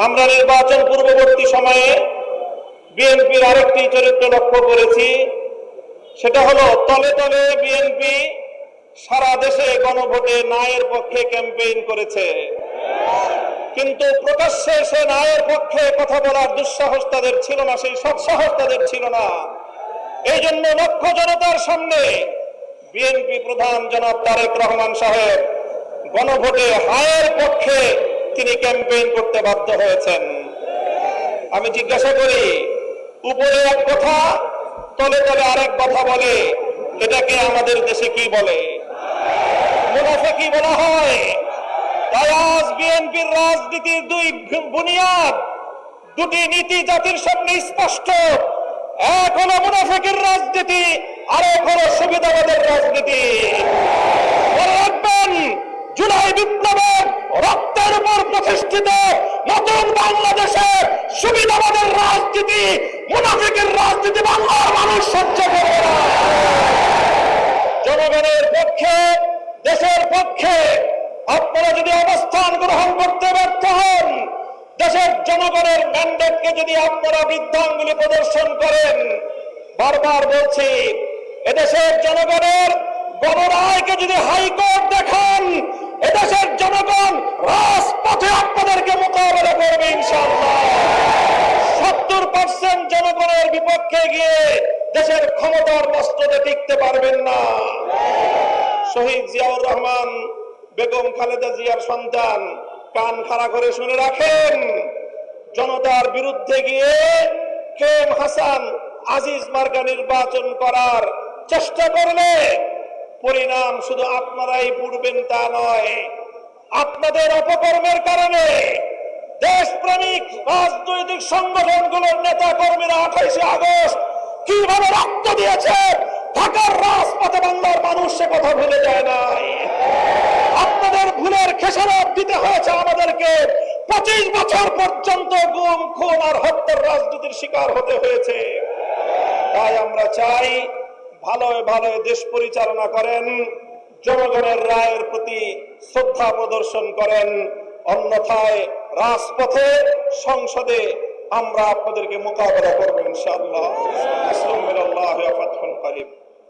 আমরা নির্বাচন পূর্ববর্তী সময়ে বিএনপির আরেকটি চরিত্র লক্ষ্য করেছি, সেটা হলো তলে তলে বিএনপি সারা দেশে গণভোটে ন্যায়ের পক্ষে ক্যাম্পেইন করেছে, কিন্তু প্রকাশ্যে সে ন্যায়ের পক্ষে কথা বলার দুঃসাহস তাদের ছিল না, সেই সৎসাহস তাদের ছিল না। এই জন্য লক্ষ জনতার সামনে বিএনপি প্রধান জনাব তারেক রহমান সাহেব গণভোটে হায়ের পক্ষে তিনি ক্যাম্পেইন করতে বাধ্য হয়েছেন। আমি জিজ্ঞাসা করি, উপরে এক কথা তলে তলে আরেক কথা বলে, এটাকে আমাদের দেশে কি বলে? মুনাফিকি বলা হয়। তাই আজ বিএনপির রাজনীতির দুই বুনিয়াদ, দুটি নীতি জাতির সামনে স্পষ্ট। এক হলো মুনাফিকের রাজনীতি, আরেক হলো সুবিধাবাদের রাজনীতি। মনে রাখবেন, জুলাই বিপ্লবের রক্তের উপর প্রতিষ্ঠিত নতুন বাংলাদেশে সুবিধাবাদের রাজনীতি, মুনাফিকের রাজনীতি বাংলার মানুষ সহ্য করবে না। জনগণের পক্ষে, দেশের পক্ষে আপনারা যদি অবস্থান গ্রহণ করতে ব্যর্থ হন, দেশের জনগণের ম্যান্ডেটকে যদি আপনারা বৃদ্ধাঙ্গুলি প্রদর্শন করেন, বারবার বলছি, এদেশের জনগণের গণরায়কে যদি হাইকোর্ট দেখান, এদেশের জনগণ রাজপথে আপনাদেরকে মোকাবেলা করবে ইনশাআল্লাহ। 70% জনগণের বিপক্ষে গিয়ে দেশের ক্ষমতার মস্তদে টিকতে পারবেন না। শহীদ জিয়াউর রহমান, বেগম খালেদা জিয়ার সন্তান, কান খাড়া করে শুনে রাখেন, জনতার বিরুদ্ধে গিয়ে কেএম হাসান আজিজ মার্কা নির্বাচন করার চেষ্টা করলে পরিণাম শুধু আপনারাই পড়বেন তা নয়, আপনাদের অপকর্মের কারণে দেশপ্রেমিক রাজনৈতিক সংগঠনগুলোর নেতা কর্মীরা 28 আগস্ট কিভাবে রক্ত দিয়েছে ঢাকার রাজপথে বাংলার মানুষ সে কথা ভুলে যায় নাই। আপনাদের ভুলের খেসারত দিতে হয়েছে আমাদেরকে। 25 বছর পর্যন্ত গুম, খুন আর হত্যার রাজনীতির শিকার হতে হয়েছে। তাই আমরা চাই ভালোয় ভালোয় দেশ পরিচালনা করেন, জনগণের রায়ের প্রতি শ্রদ্ধা প্রদর্শন করেন, অন্যথায় রাজপথে, সংসদে আমরা আপনাদেরকে মোকাবেলা করবো ইনশাআল্লাহ। আসসালামু আলাইকুম ওয়া রাহমাতুল্লাহি ওয়া বারাকাতুহু।